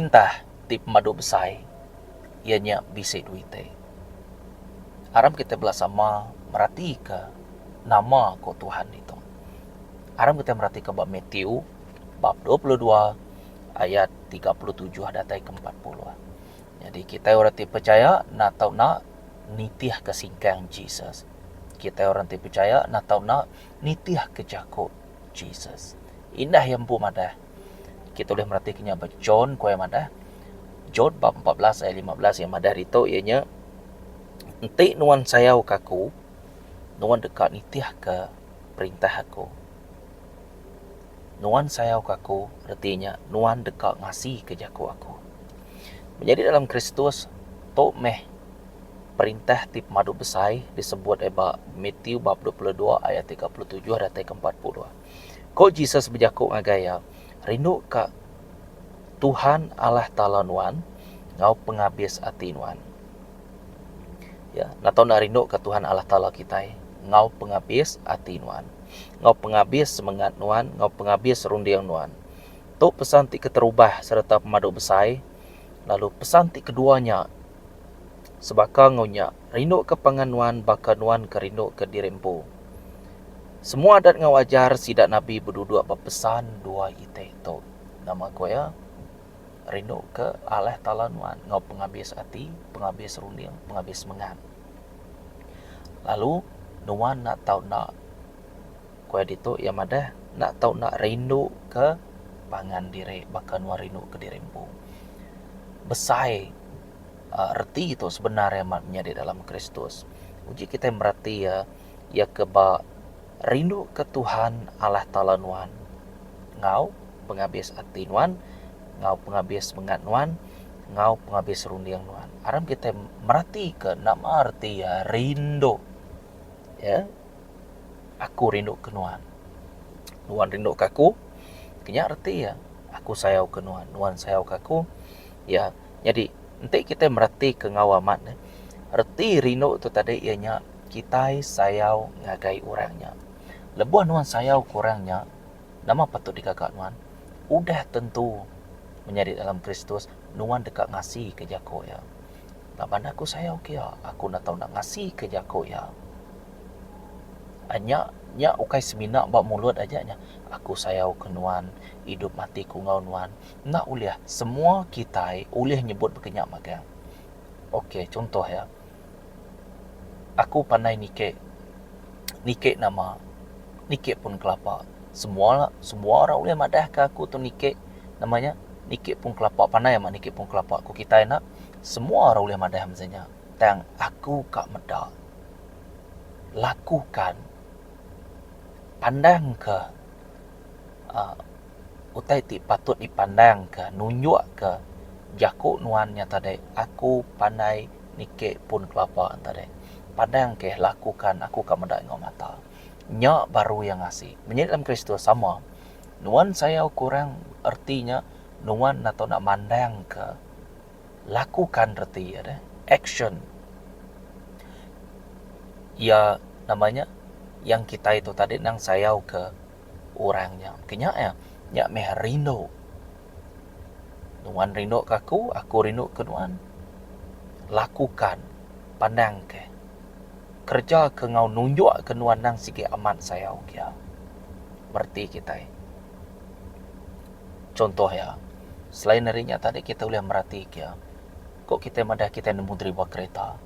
perintah tip madu besai ianya bisi duite. Aram kita belasama merhati ke nama ko Tuhan itu. Aram kita merhati ke bab Matthew bab 22 ayat 37 datai ke 40. Jadi kita orang ti percaya nak tahu nak nitiah ke singkang Jesus. Kita orang ti percaya nak tahu nak nitiah ke jako Jesus. Indah yang bu madah. Kita boleh merhatikannya bab John ko yang madah. John bab 14 ayat 15 yang madah itu ianya enti nuan sayau kaku nuan dekat nitiah ke perintah aku. Nuan sayau kaku artinya nuan dekat ngasih ke jako aku. Menjadi dalam Kristus to meh perintah tip madu besai disebut eba Matthew bab 22 ayat 37 datai ke 40. Ko Jesus berjaku ngagaya rindu ka Tuhan Allah Ta'ala nuan ngau pengabis hati nuan. Ya, natau nak rindu ke Tuhan Allah Ta'ala kita ngau pengabis hati nuan. Ngau pengabis semangat nuan, ngau pengabis rundiang nuan. To pesan ti keterubah serta pemadu besai. Lalu pesan ti keduanya sebaka ngaunya rindu ke panganuan baka nuan ke rindu ke dirempu. Semua adat ngau ajar sidak Nabi berduduk berpesan dua ite itu. Nama ko ya rindu ke Allah Ta'ala nuan ngau pengabis hati, pengabis rundiang, pengabis semangat. Lalu nuan nak tahu nak ko itu yang madah nak tahu nak rindu ke pangan diri baka nuan rindu ke dirempu. Besai erti itu sebenarnya maknanya di dalam Kristus. Uji kita merhati ya keba rindu ke Tuhan Allah Ta'ala nuan ngau pengabis hati nuan, ngau pengabis semangat nuan, ngau pengabis rundiang nuan. Aram kita merhati ke nama arti ya rindu. Ya. Aku rindu ke nuan. Nuan rindu ke aku. Kenya arti ya aku sayau ke nuan, nuan sayau ke aku. Ya, jadi nanti kita merhati ke ngawamat. Erti rindu itu tadi ianya kita sayau ngagai orangnya. Lebuh nuan sayau kurangnya, nama patut dikagak nuan. Udah tentu menjadi dalam Kristus, nuan dekat ngasih ke jako ya. Nak mana aku sayau ke ya, aku nak tahu nak ngasih ke jako ya. Anya nya ukai seminak bak mulut aja nya. Aku sayau ke nuan, hidup mati ku ngau nuan. Nak uliah semua kita uliah nyebut berkenyak magang. Okey, contoh ya. Aku pandai nike nama. Nike pun kelapa. Semua orang uliah madah ke aku tu nike namanya nike pun kelapa. Pandai mak nike pun kelapa. Ku kita nak semua orang uliah madah misalnya. Tang aku kak medak. Lakukan pandang ke utai ti patut dipandang ke nunjuk ke jaku nuannya tadi aku pandai nike pun kelapa tadi pandang ke lakukan aku kan mendak ngau mata nya baru yang ngasih menjadi dalam Kristus sama nuan saya kurang artinya nuan atau nak mandang ke lakukan reti ada action ya namanya yang kita itu tadi nang sayau ke orangnya. Kenya ya meh rindu. Nuan rindu ke aku rindu ke nuan. Lakukan, pandang ke. Kerja ke ngau nunjuk ke nuan nang sige amat sayau kia. Berarti kita. Contoh ya. Selain darinya tadi kita boleh merhati kia. Kok kita madah kita nemu deriba kereta.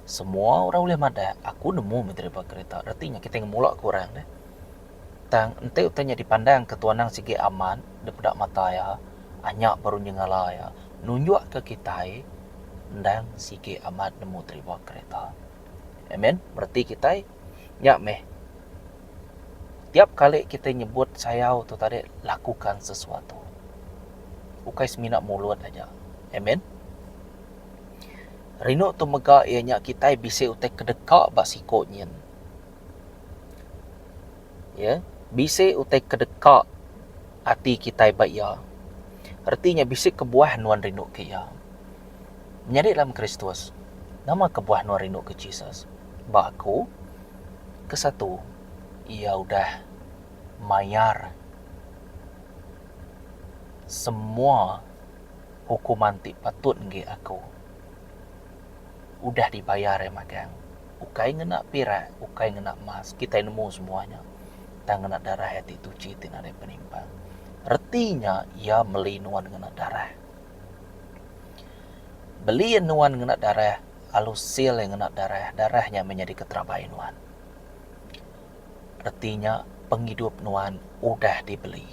Semua orang boleh madah. Aku nemu deriba kereta. Artinya kita ngemulak kurang deh. Tang ente utanya dipandang ketuanang sige aman depedak mata ya anyak baru nyengala ya nunjuk ke kita ndang sige aman nemu terima kereta. Amen. Berarti kita ya meh tiap kali kita nyebut sayau tu tadi lakukan sesuatu. Ukai seminak mulut aja. Amen. Rino tu mega ianya kita bisa utai kedekak bak sikotnya. Ya, bisa utai kedekak hati kita baik ya. Artinya bisa kebuah nuan rindu ke ya. Menjadi dalam Kristus. Nama kebuah nuan rindu ke Jesus. Bak aku ke satu. Ia udah mayar semua hukuman ti patut nge aku udah dibayar ya magang. Ukai ngena perak, ukai ngena emas, kita nemu semuanya. Tang ngena darah hati tuci tina ada penimpang. Artinya ia meli nuan ngena darah. Beli nuan ngena darah, alusil yang ngena darah, darahnya menjadi keterabai nuan. Artinya penghidup nuan udah dibeli.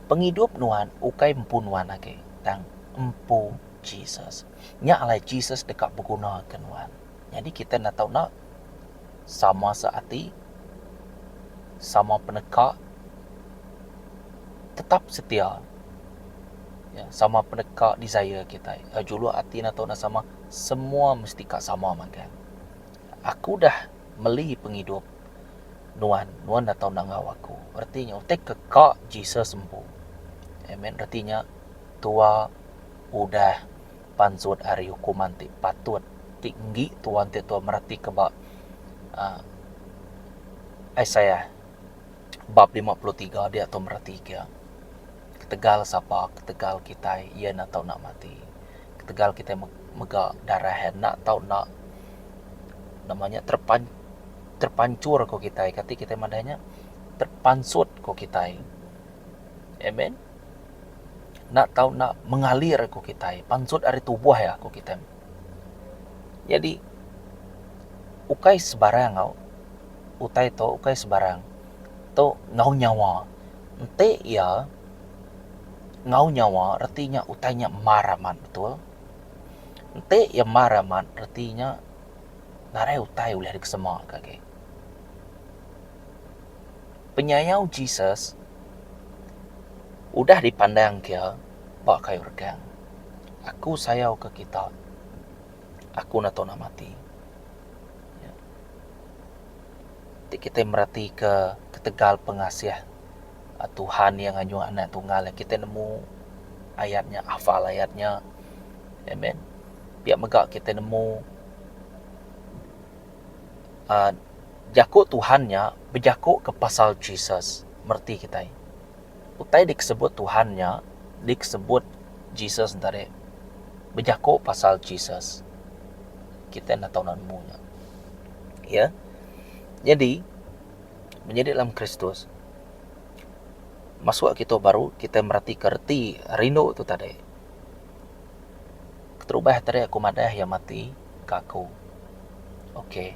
Penghidup nuan ukai empu nuan lagi. Tang empu Jesus. Nya alai Jesus dekat berguna ke nuan. Jadi kita nak tahu nak sama searti, sama penekak, tetap setia. Ya, sama penekak desire kita. Julu arti nak tahu nak sama, semua mesti kak sama makan. Aku dah meli penghidup nuan dah tahu nak ngau aku. Artinya utek kekak Jesus sembuh. Amen. Artinya tua udah pansut hari hukuman ti patut tinggi tuan ti tua merati kebak saya bab 53 dia tu merati kia ketegal sapa ketegal kita ia nak tahu nak mati ketegal kita megak darah nak tahu nak namanya terpancur ko kita kati kita madanya terpansut ko kita. Amen. Nak tahu nak mengalir ko kita pansut ari tubuh ya ko kita. Jadi ukai sebarang kau utai to ukai sebarang to ngau nyawa ente ya ngau nyawa artinya utainya maraman betul ente ya maraman artinya narai utai ulah dikesema kage penyayau Jesus udah dipandang kia bak kayu regang aku sayau ke kita aku nak tahu nak mati ya. Kita merhati ke ketegal pengasih Tuhan yang anjung anak tunggal kita nemu ayatnya hafal ayatnya. Amen. Biar megak kita nemu jakuk Tuhannya berjakuk ke pasal Jesus merti kita utai disebut Tuhannya disebut Jesus dari berjakuk pasal Jesus kita nak tahu nak nemunya ya. Jadi menjadi dalam Kristus masuk kita baru kita merati kerti rindu tu tadi keterubah tadi aku madah yang mati kaku. Okey.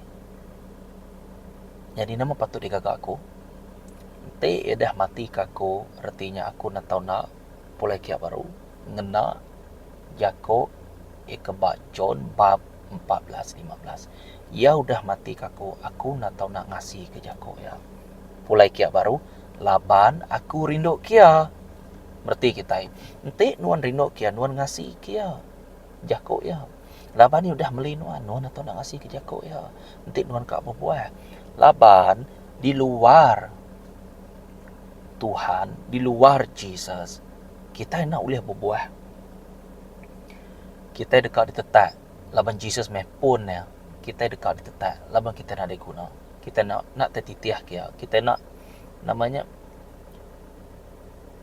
Jadi nama patut digagak aku te dah mati kaku artinya aku nak tahu nak pulai kia baru ngena Yakub ikebak John bab 14-15 ya udah mati kaku aku nak tahu nak ngasih ke Yakub ya pulai kia baru laban aku rindu kia berarti kita ente nuan rindu kia nuan ngasih kia Yakub ya laban ni udah meli nuan nak tahu nak ngasih ke Yakub ya ente nuan kak berbuah laban di luar Tuhan, di luar Jesus, kita nak boleh berbuah. Kita dekat ditetak, laban Jesus mepun ya. Kita dekat ditetak, laban kita nak diguna. Kita nak tertitiah kia. Kita nak namanya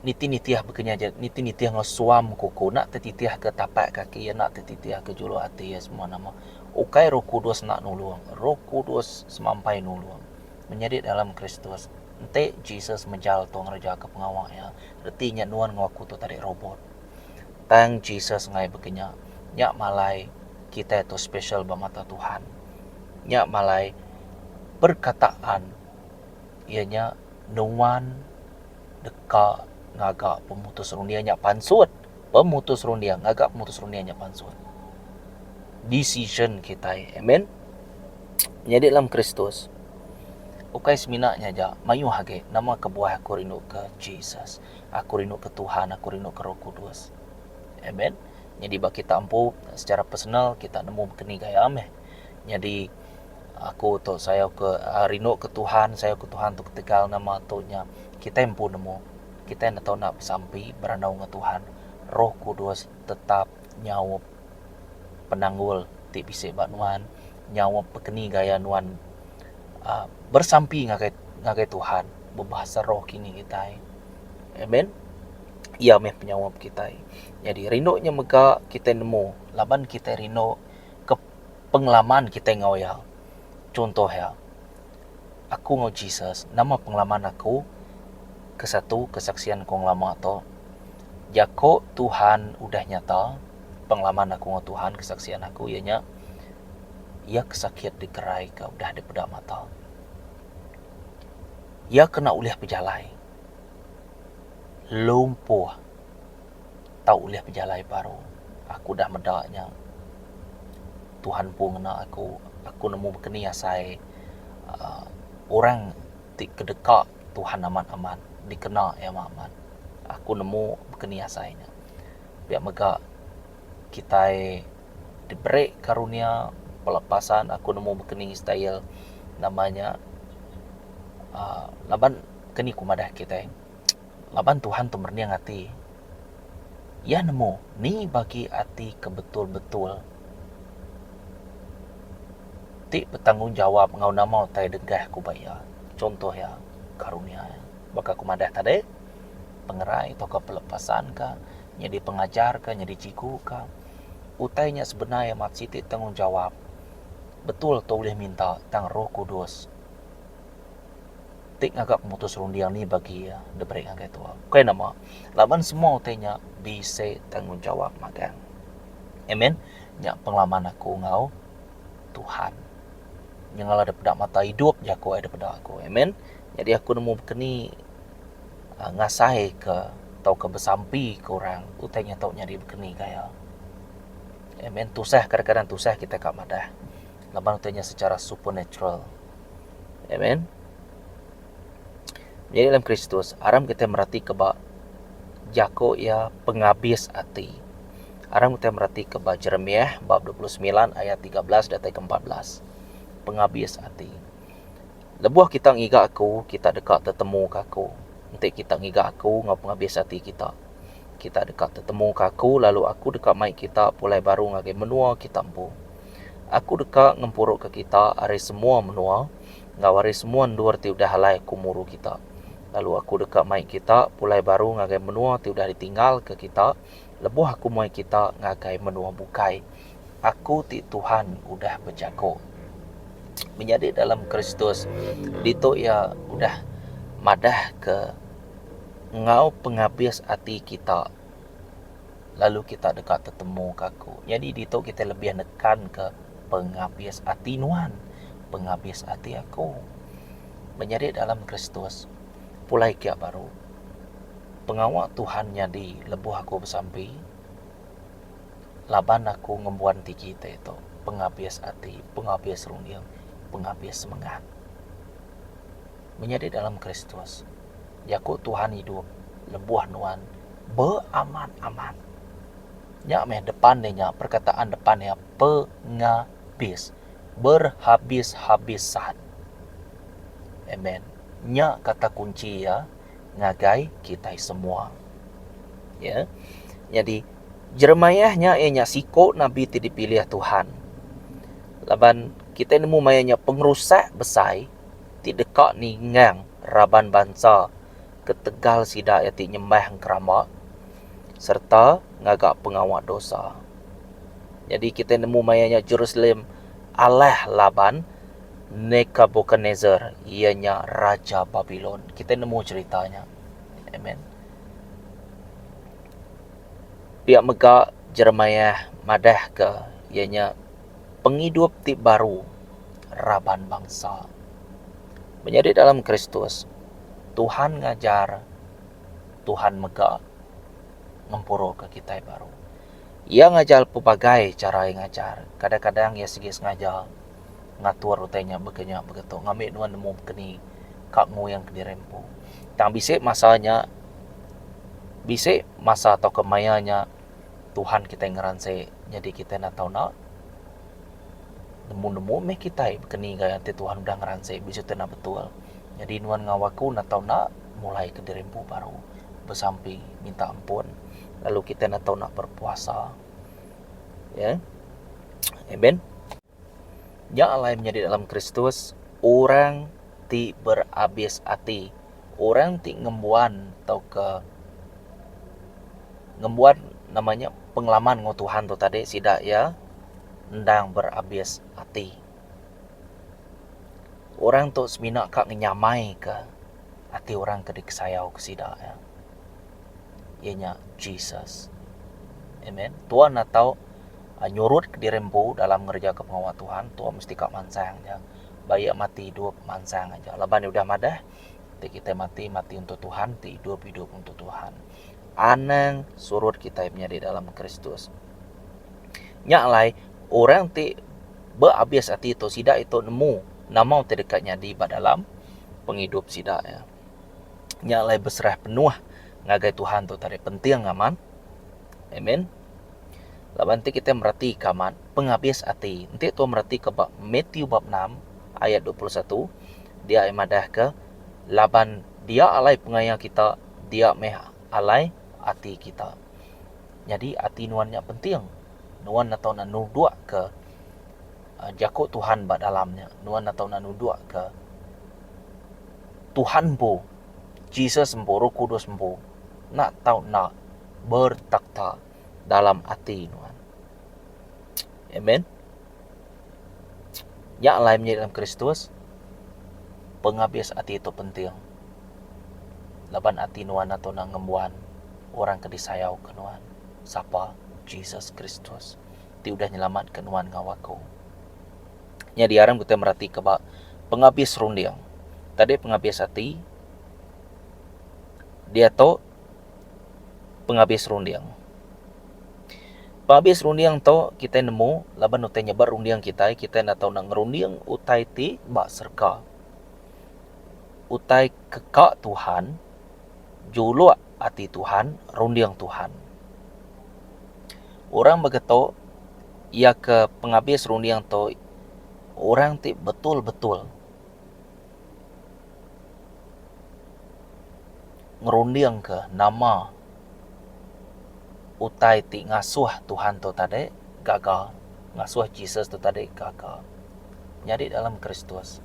niti-nitiah berkenya aja, niti-nitiah ngosuam kuku, nak tertitiah ke tapak kaki ya, nak tertitiah ke julu hati ya semua nama. Ukai Roh Kudus nak nulung, Roh Kudus semampai nulung. Menjadi dalam Kristus. Ente Jesus menjal tuang raja ke pengawal ya. Artinya nuan ngaku tu tadi robot. Tang Jesus ngai bekenya. Nyak malai kita itu special bermata Tuhan. Nyak malai perkataan ianya nuan deka ngagak pemutus rundia nyak pansut. Pemutus rundia ngagak pemutus rundia nyak pansut. Decision kita. Amen. Jadi dalam Kristus ukai seminaknya aja mayu hage nama kebuah aku rindu ke Jesus aku rindu ke Tuhan aku rindu ke Roh Kudus. Amen. Jadi bagi kita ampu secara personal kita nemu keni gaya ameh jadi aku tu saya ke rindu ke Tuhan saya ke Tuhan tu ketegal nama tunya kita ampu nemu kita nak tahu nak sampai beranau dengan Tuhan Roh Kudus tetap nyawa penanggul ti bise banuan nyawa pekeni gaya nuan bersampi ngakai Tuhan berbahasa roh kini kita. Amen. ia meh penyawab kita. Jadi rindunya mega kita nemu, laban kita rindu ke pengalaman kita ngawaya. Contoh ya, aku ngau Jesus, nama pengalaman aku ke satu kesaksian kong lama to. Jako Tuhan udah nyata, pengalaman aku ngau Tuhan, kesaksian aku ianya ia kesakit di kerai ke udah di pedak mata. Ia kena uliah pejalai. Lumpuh. Tahu uliah pejalai baru. Aku dah medaknya. Tuhan pun ngena aku nemu berkeni asai orang kedekat Tuhan aman-aman dikena ya aman. Aku nemu berkeni asainya. Biar megak kita diberi karunia pelepasan. Aku nemu berkeni style namanya laban keni kumadah kita. Laban Tuhan tu mernia ngati. Ya nemu ni bagi hati kebetul-betul ti bertanggung jawab ngau nama tai degah ku bayar. Contoh ya karunia baka kumadah tadi pengerai atau ke pelepasan ka, jadi pengajar ka, jadi ciku ka. Utainya sebenarnya mat siti tanggung jawab. Betul tu boleh minta tang Roh Kudus. Tik agak memutus rundiang ni bagi ya diberi agak tua. Kau nama laban semua utainya bisa tanggung jawab magang. Amen. Ya pengalaman aku ngau Tuhan. Yang ada pedak mata hidup jago ada pedak aku. Amen. Jadi aku nemu keni ngasai ke tau ke bersampi ke orang utainya tau nyari berkeni kaya. Amen. Tusah kadang-kadang tusah kita kat madah. Laban utainya secara supernatural. Amen. Jadi dalam Kristus aram kita merhati keba jako ya penghabis hati. Aram kita merhati keba Jeremiah bab 29 ayat 13 dan 14. Penghabis hati. Lebuh kita ngiga aku, kita dekat tetemu kaku. Nanti kita ngiga aku ngau penghabis hati kita. Kita dekat tetemu kaku, lalu aku dekat mai kita pulai baru ngagai menua kita empu. Aku dekat ngempuruk ke kita hari semua menua, ngau hari semua ndur ti udah halai kumuru kita. Lalu aku dekat mai kita pulai baru ngagai menua ti udah ditinggal ke kita. Lebuh aku mai kita ngagai menua bukai. Aku ti Tuhan udah berjago. Menjadi dalam Kristus dito ya udah madah ke ngau penghabis hati kita. Lalu kita dekat tetemu kaku. Jadi dito kita lebih nekan ke penghabis hati nuan, penghabis hati aku. Menjadi dalam Kristus pulai kia baru. Pengawak Tuhan jadi lebuh aku bersampi. Laban aku ngembuan ti kita itu penghabis hati, penghabis rundiang, penghabis semangat. Menjadi dalam Kristus. Yaku Tuhan hidup lebuah nuan beraman-aman. Nya meh depan dia perkataan depannya penghabis, berhabis-habisan. Amen. Nya kata kunci ya ngagai kita semua. Ya. Jadi Jeremiahnya ianya siko nabi ti dipilih Tuhan. Laban kita nemu mayanya pengrusak besai ti dekat ni ngang raban bangsa ketegal sida ya ti nyembah kerama serta ngagak pengawak dosa. Jadi kita nemu mayanya Jerusalem Allah laban Nebukadnezar, ianya Raja Babylon. Kita nemu ceritanya. Amen. Pihak megak Jeremiah madah ke ianya penghidup ti baru raban bangsa. Menjadi dalam Kristus Tuhan ngajar, Tuhan megak ngempuro ke kita baru. Ia ngajar pelbagai cara yang ngajar. Kadang-kadang ia segi sengaja ngatur rutenya begenya begitu. Ngambil nuan nemu keni kak mu yang kedirempu. Tang bisik masanya bisik masa atau kemayanya Tuhan kita yang ngeransai. Jadi kita nak tahu nak nemu-nemu meh kita begini gaya Tuhan udah ngeransai bisa tenang betul. Jadi nuan ngawaku nak tahu nak mulai kedirempu baru bersampi minta ampun. Lalu kita nak tahu nak berpuasa. Ya. Amen. Yang lain menjadi dalam Kristus orang ti berhabis hati. Orang ti ngembuan atau ke ngembuat namanya pengalaman ngo Tuhan tu tadi sida ya ndang berabis hati. Orang tu semina kak ngenyamai ke hati orang ke dikesayau ke sida ya. Ianya Jesus. Amen. Tuhan atau nyurut ke dirempu dalam ngerjakan pengawal Tuhan, Tuhan mesti kak mansang ya. Bayi mati hidup mansang aja. Laban udah madah, kita mati untuk Tuhan, hidup untuk Tuhan. Anang surut kita menjadi dalam Kristus. Nyak lai orang berabis hati itu sida itu nemu nama terdekatnya di dalam penghidup sida ya. Nyak lai berserah penuh ngagai Tuhan tu tadi penting aman. Amen. Laban kita merhati kaman penghabis hati. Nanti tu merhati ke Matthew bab 6 ayat 21. Dia imadah ke laban dia alai pengayang kita, dia meh alai hati kita. Jadi hati nuannya penting. Nuan atau nak nuduk ke jakut Tuhan bak dalamnya. Nuan atau nak nuduk ke Tuhan po, Jesus po, Roh Kudus po, nak tahu nak bertakhta dalam hati nuan. Amen. Yang lainnya dalam Kristus, penghabis hati itu penting. Laban hati nuan atau nak ngembuan orang ke disayau ke nuan. Siapa? Jesus Kristus. Dia udah nyelamatkan nuan ngawaku. Nya diaram kita merhati ke penghabis rundiang. Tadi penghabis hati, dia tahu penghabis rundiang. Penghabis rundiang tu kita nemu laban utai nyebar rundiang kita nak tahu nak ngerundiang utai ti bak serka. Utai kekak Tuhan, juluk hati Tuhan, rundiang Tuhan. Orang begitu ia ke penghabis rundiang tu orang ti betul-betul ngerundiang ke nama utai ti ngasuh Tuhan tu tadi gagal, ngasuh Jesus tu tadi gagal. Jadi dalam Kristus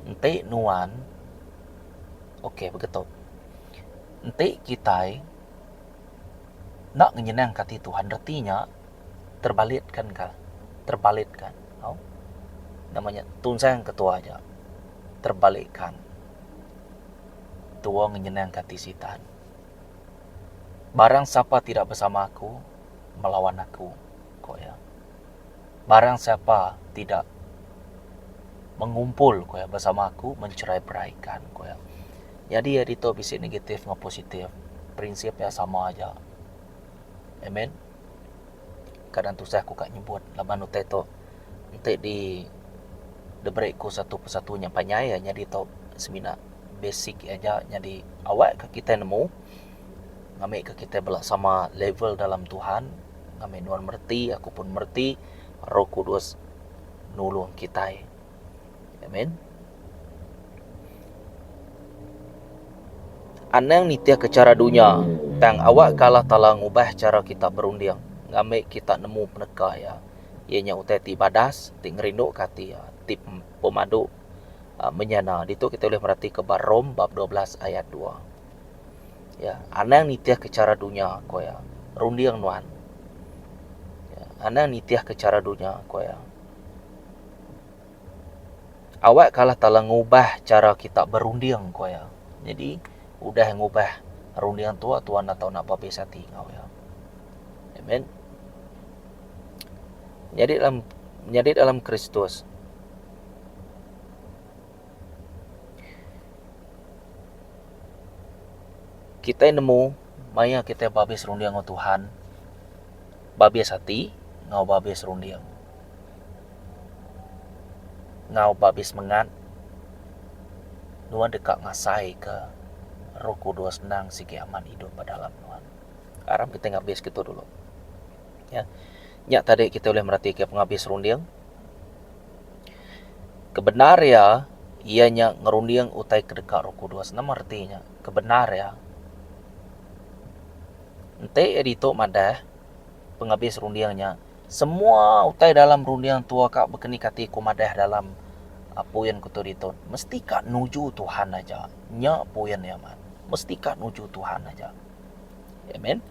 ente nuan okey begitu. Ente kita nak nyenang hati Tuhan, artinya terbalitkan. Oh? Namanya tunsang ketua aja. Terbalikkan. Tua nyenang hati sitan. Barang siapa tidak bersama aku, melawan aku. Kok ya. Barang siapa tidak mengumpul kok ya bersama aku, mencerai-beraikan kok ya. Jadi ya itu bisa negatif nggak positif. Prinsipnya sama aja. Amen. Kadang tu saya aku kak nyebut laban utai tu nanti di break ku satu persatunya panyai jadi tu semina basic aja jadi awak ke kita nemu ngambil ke kita belak sama level dalam Tuhan ngambil nuan merti aku pun merti Roh Kudus nulung kita. Amen. Anang nitia ke cara dunia tang awak kalah talang ubah cara kita berundiang ngambil kita nemu penekah ya. Ianya utai ti badas, ti ngerindu kati ya, ti pemadu menyana. Itu kita boleh merhati ke Rom bab 12 ayat 2. Ya, anang nitiah ke cara dunia ko ya. Rundiang nuan. Ya, anang nitiah ke cara dunia ko ya. Awak kalah talang ngubah cara kita berundiang ko ya. Jadi udah ngubah rundiang tua tuan atau nak apa besati ngau ya. Amen. Jadi dalam Kristus kita nemu maya kita babis rundiang ngau Tuhan, babis hati ngau babis rundiang, ngau babis mengat nuan dekat ngasai ke Roh Kudus nang sigi aman hidup pada dalam nuan. Aram kita ngabis gitu dulu ya. Nyak tadi kita boleh merhati ke penghabis rundiang. Kebenar ya, ianya ngerundiang utai kedekat Roh Kudus. Nama artinya kebenar ya. Ente edito madah penghabis rundiangnya. Semua utai dalam rundiang tua kak berkenikati ku madah dalam puyan kutu dito. Mesti kak nuju Tuhan aja. Nyak puyan ya man. Mesti kak nuju Tuhan aja. Amen.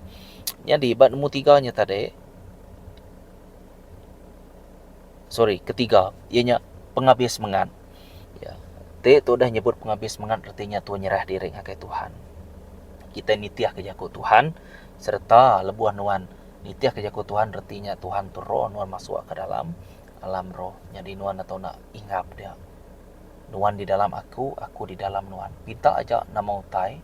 Jadi bab nombor 3-nya tadi, ketiga, ianya penghabis semangat. Ya. Tu dah nyebut penghabis semangat, artinya tu nyerah diri ngakai Tuhan. Kita nitiah ke jago Tuhan serta lebuah nuan nitiah ke jago Tuhan, artinya Tuhan tu roh nuan masuk ke dalam alam roh. Jadi nuan atau nak ingat dia. Nuan di dalam aku di dalam nuan. Pinta aja nama utai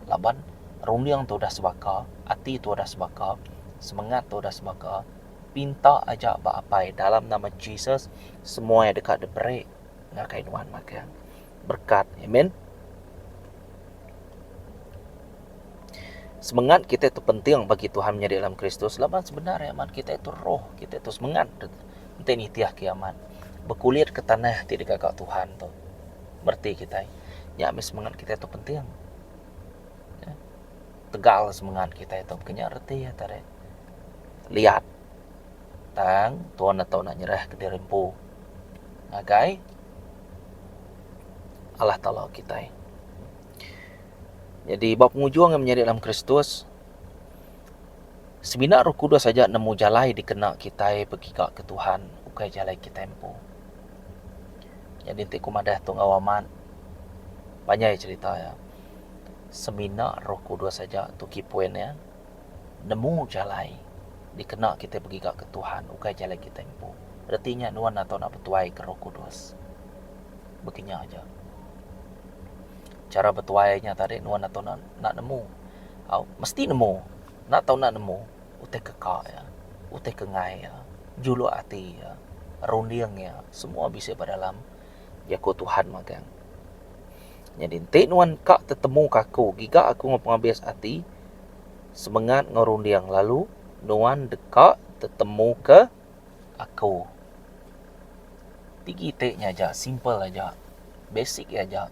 laban rundiang tu dah sebaka, hati tu dah sebaka, semangat tu dah sebaka. Pinta aja ba apai dalam nama Jesus, semua yang dekat diberi ngakai nuan maka berkat. Amen. Semangat kita itu penting bagi Tuhan menjadi dalam Kristus. Laban sebenarnya aman kita itu roh, kita itu semangat. Nanti nitiah kiamat. Berkulit ke tanah tidak dekat Tuhan tu. Berarti kita ya semangat kita itu penting. Ya. Tegal semangat kita itu punya arti ya tadi. Lihat. Tang Tuhan atau nak nyerah ke dirempu. Ngagai Allah Ta'ala kita. Jadi bab pengujuang yang menjadi dalam Kristus, sebinak Roh Kudus saja nemu jalai dikena kita pergi ke Tuhan, ukai jalai kita empu. Jadi nanti kumadah tu ngawaman banyak cerita ya. Sebinak Roh Kudus saja tu kipoin ya, nemu jalai dikena kita pergi ke Tuhan, ukai jalai kita empu. Artinya nuan atau nak bertuai ke Roh Kudus. Begini aja. Cara bertuainya tadi nuan atau nak nemu. Mesti nemu. Nak tahu nak nemu. Utai kekak ya. Utai kengai ya. Julu hati ya. Rundiang ya. Semua bisa pada dalam jago Tuhan magang. Jadi nanti nuan kak tetemu kaku. Giga aku ngapenghabis hati. Semangat ngorundiang. Lalu nuan dekat tetemu ke aku. Tigi teknya aja. Simple aja. Basic aja.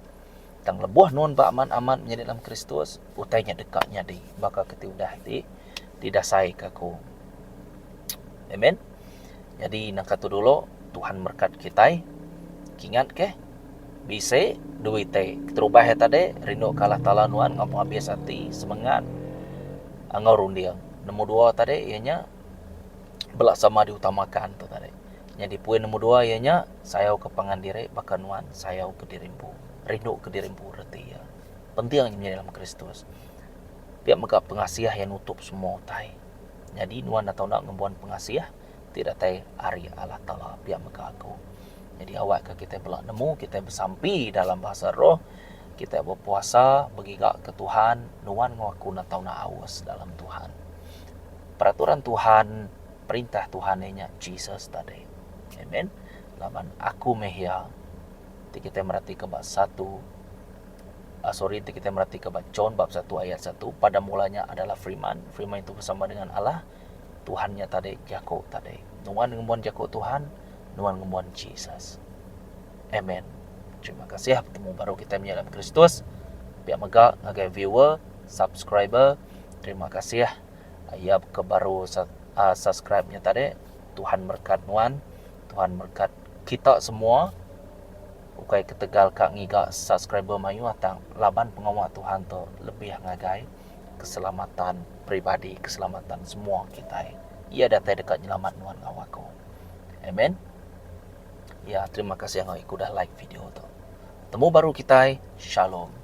Tang lebuah nuan ba aman menjadi dalam Kristus, utainya dekatnya di baka keti udah di didasai kaku. Amen. Jadi nak katu dulu Tuhan berkat kita. Kingat ke bisa duit terubah tadi rindu kalah tala nuan ngapung habis hati semangat angau rundiang. Nombor 2 tadi ianya belak sama diutamakan tu tadi. Jadi poin nombor 2 ianya sayau ke pangan diri bahkan nuan sayau ke dirimpu. Rindu ke dirimu reti ya. Penting menjadi dalam Kristus. Biar maka pengasih yang nutup semua utai. Jadi nuan atau nak ngembuan pengasih tidak tai hari Allah Ta'ala. Biar maka aku. Jadi awak ke kita belak nemu, kita bersampi dalam bahasa roh, kita berpuasa, bergigak ke Tuhan, nuan ngaku nak tahu nak awas dalam Tuhan. Peraturan Tuhan, perintah Tuhan nya Jesus tadi. Amen. Laman aku mehia. Kita merhati ke bab 1. Kita merhati ke bab John bab 1 ayat 1. Pada mulanya adalah firman. Firman itu bersama dengan Allah. Tuhannya tadi Yakub tadi. Nuan ngembuan Yakub Tuhan, nuan ngembuan Jesus. Amen. Terima kasih bertemu baru kita dalam Kristus. Biar mega ngagai viewer, subscriber. Terima kasih ya ke baru subscribe-nya tadi. Tuhan berkat nuan, Tuhan berkat kita semua. Ukai ketegal kak ngiga subscriber mayu atang laban pengawal Tuhan tu lebih ngagai keselamatan pribadi, keselamatan semua kita. Ia datai dekat nyelamat nuan ngawaku. Amen. Ya, terima kasih yang ikut dah like video tu. Temu baru kita. Shalom.